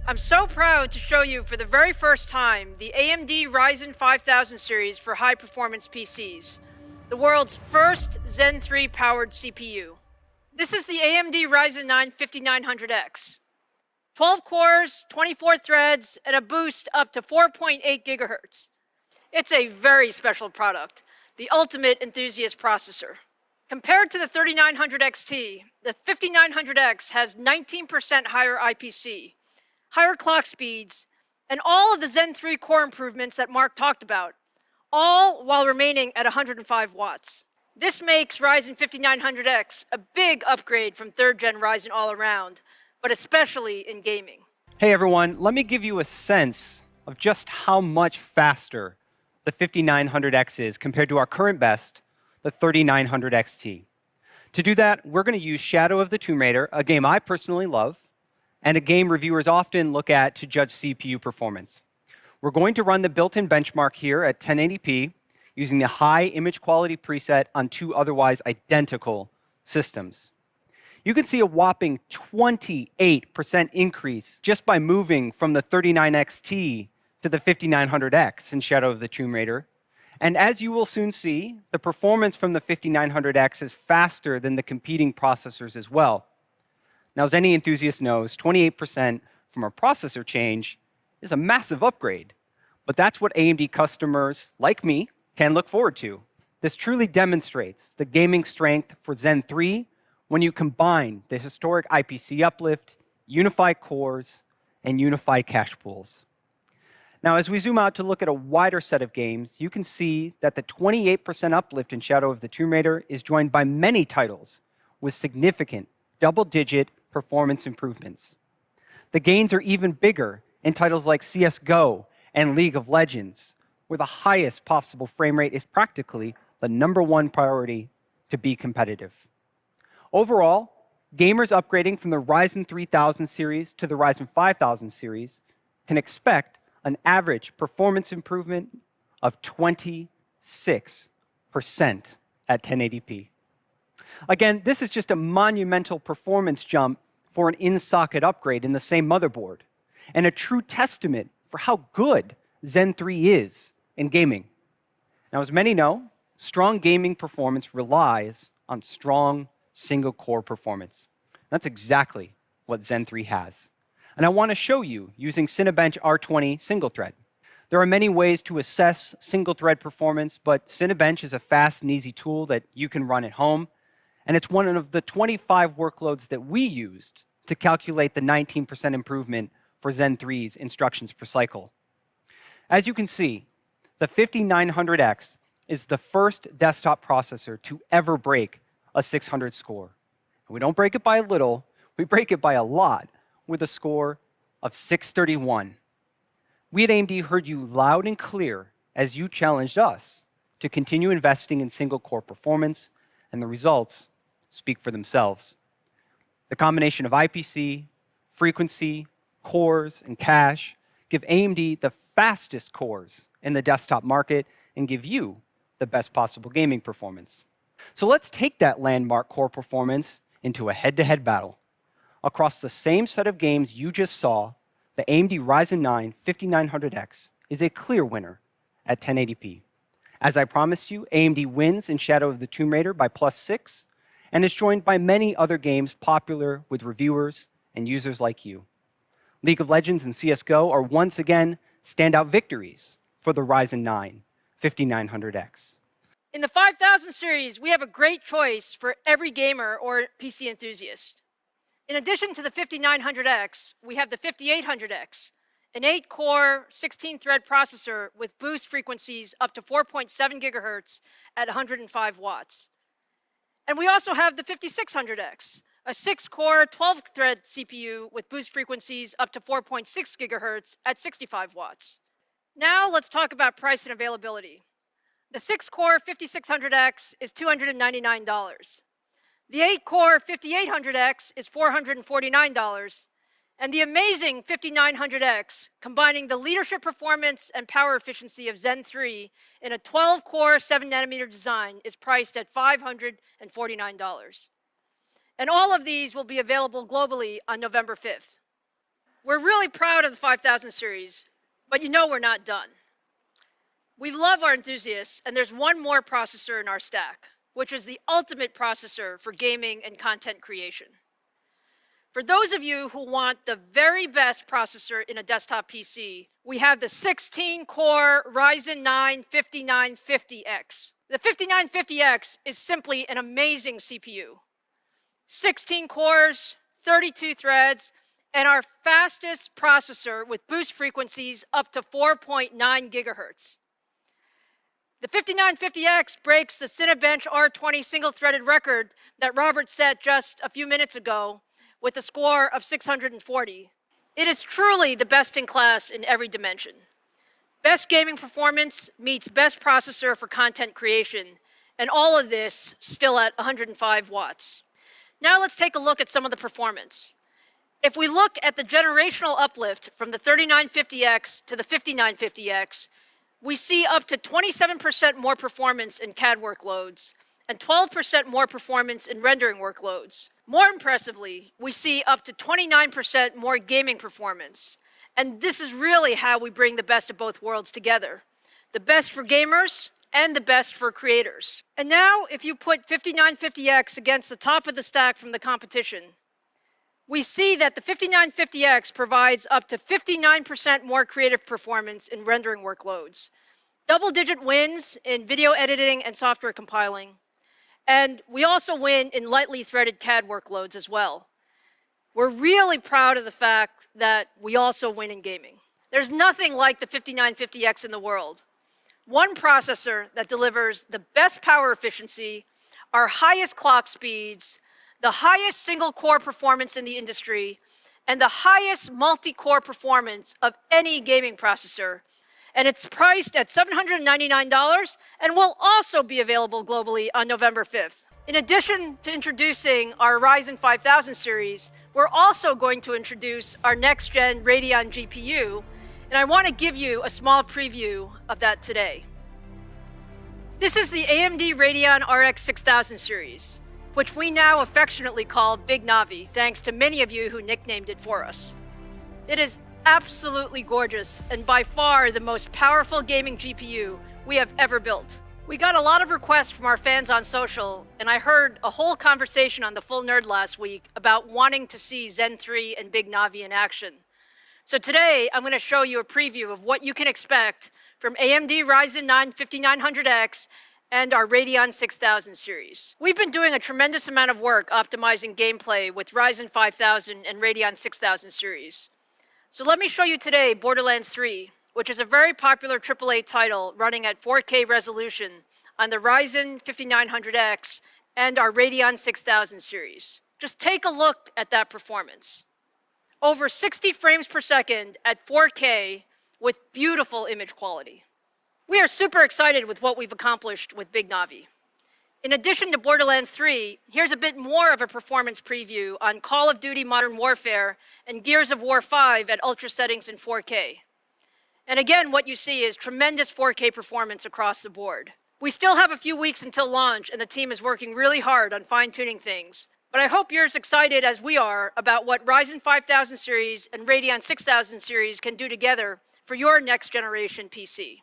I'm so proud to show you for the very first time the AMD Ryzen 5000 series for high-performance PCs, the world's first Zen 3 powered CPU. This is the AMD Ryzen 9 5900X. 12 cores, 24 threads, and a boost up to 4.8 gigahertz. It's a very special product, the ultimate enthusiast processor. Compared to the 3900 XT, the 5900X has 19% higher IPC, higher clock speeds, and all of the Zen 3 core improvements that Mark talked about, all while remaining at 105 watts. This makes Ryzen 5900X a big upgrade from 3rd gen Ryzen all around, but especially in gaming. Hey everyone, let me give you a sense of just how much faster the 5900X is compared to our current best, the 3900 XT. To do that, we're going to use Shadow of the Tomb Raider, a game I personally love, and a game reviewers often look at to judge CPU performance. We're going to run the built-in benchmark here at 1080p using the high image quality preset on two otherwise identical systems. You can see a whopping 28% increase just by moving from the 39XT to the 5900X in Shadow of the Tomb Raider. And as you will soon see, the performance from the 5900X is faster than the competing processors as well. Now, as any enthusiast knows, 28% from a processor change is a massive upgrade. But that's what AMD customers, like me, can look forward to. This truly demonstrates the gaming strength for Zen 3 when you combine the historic IPC uplift, unified cores, and unified cache pools. Now, as we zoom out to look at a wider set of games, you can see that the 28% uplift in Shadow of the Tomb Raider is joined by many titles with significant double-digit performance improvements. The gains are even bigger in titles like CSGO and League of Legends, where the highest possible frame rate is practically the #1 priority to be competitive. Overall, gamers upgrading from the Ryzen 3000 series to the Ryzen 5000 series can expect an average performance improvement of 26% at 1080p. Again, this is just a monumental performance jump for an in-socket upgrade in the same motherboard, and a true testament for how good Zen 3 is in gaming. Now, as many know, strong gaming performance relies on strong single-core performance. That's exactly what Zen 3 has. And I want to show you using Cinebench R20 single-thread. There are many ways to assess single-thread performance, but Cinebench is a fast and easy tool that you can run at home, and it's one of the 25 workloads that we used to calculate the 19% improvement for Zen 3's instructions per cycle. As you can see, the 5900X is the first desktop processor to ever break a 600 score. And we don't break it by a little, we break it by a lot, with a score of 631. We at AMD heard you loud and clear as you challenged us to continue investing in single-core performance, and the results speak for themselves. The combination of IPC, frequency, cores, and cache give AMD the fastest cores in the desktop market and give you the best possible gaming performance. So let's take that landmark core performance into a head-to-head battle. Across the same set of games you just saw, the AMD Ryzen 9 5900X is a clear winner at 1080p. As I promised you, AMD wins in Shadow of the Tomb Raider by +6, and is joined by many other games popular with reviewers and users like you. League of Legends and CSGO are once again standout victories for the Ryzen 9 5900X. In the 5000 series, we have a great choice for every gamer or PC enthusiast. In addition to the 5900X, we have the 5800X, an 8-core, 16-thread processor with boost frequencies up to 4.7 gigahertz at 105 watts. And we also have the 5600X, a 6-core, 12-thread CPU with boost frequencies up to 4.6 gigahertz at 65 watts. Now let's talk about price and availability. The 6-core 5600X is $299. The 8-core 5800X is $449, and the amazing 5900X, combining the leadership performance and power efficiency of Zen 3 in a 12-core 7nm design, is priced at $549. And all of these will be available globally on November 5th. We're really proud of the 5000 series, but you know we're not done. We love our enthusiasts, and there's one more processor in our stack, which is the ultimate processor for gaming and content creation. For those of you who want the very best processor in a desktop PC, we have the 16-core Ryzen 9 5950X. The 5950X is simply an amazing CPU. 16 cores, 32 threads, and our fastest processor with boost frequencies up to 4.9 gigahertz. The 5950X breaks the Cinebench R20 single-threaded record that Robert set just a few minutes ago with a score of 640. It is truly the best in class in every dimension. Best gaming performance meets best processor for content creation, and all of this still at 105 watts. Now let's take a look at some of the performance. If we look at the generational uplift from the 3950X to the 5950X, we see up to 27% more performance in CAD workloads and 12% more performance in rendering workloads. More impressively, we see up to 29% more gaming performance. And this is really how we bring the best of both worlds together. The best for gamers and the best for creators. And now, if you put 5950X against the top of the stack from the competition, we see that the 5950X provides up to 59% more creative performance in rendering workloads, double-digit wins in video editing and software compiling, and we also win in lightly threaded CAD workloads as well. We're really proud of the fact that we also win in gaming. There's nothing like the 5950X in the world. One processor that delivers the best power efficiency, our highest clock speeds, the highest single-core performance in the industry, and the highest multi-core performance of any gaming processor. And it's priced at $799 and will also be available globally on November 5th. In addition to introducing our Ryzen 5000 series, we're also going to introduce our next-gen Radeon GPU, and I want to give you a small preview of that today. This is the AMD Radeon RX 6000 series, which we now affectionately call Big Navi, thanks to many of you who nicknamed it for us. It is absolutely gorgeous and by far the most powerful gaming GPU we have ever built. We got a lot of requests from our fans on social, and I heard a whole conversation on the Full Nerd last week about wanting to see Zen 3 and Big Navi in action. So today, I'm going to show you a preview of what you can expect from AMD Ryzen 9 5900X and our Radeon 6000 series. We've been doing a tremendous amount of work optimizing gameplay with Ryzen 5000 and Radeon 6000 series. So let me show you today Borderlands 3, which is a very popular AAA title running at 4K resolution on the Ryzen 5900X and our Radeon 6000 series. Just take a look at that performance. Over 60 frames per second at 4K with beautiful image quality. We are super excited with what we've accomplished with Big Navi. In addition to Borderlands 3, here's a bit more of a performance preview on Call of Duty Modern Warfare and Gears of War 5 at ultra settings in 4K. And again, what you see is tremendous 4K performance across the board. We still have a few weeks until launch, and the team is working really hard on fine-tuning things. But I hope you're as excited as we are about what Ryzen 5000 series and Radeon 6000 series can do together for your next generation PC.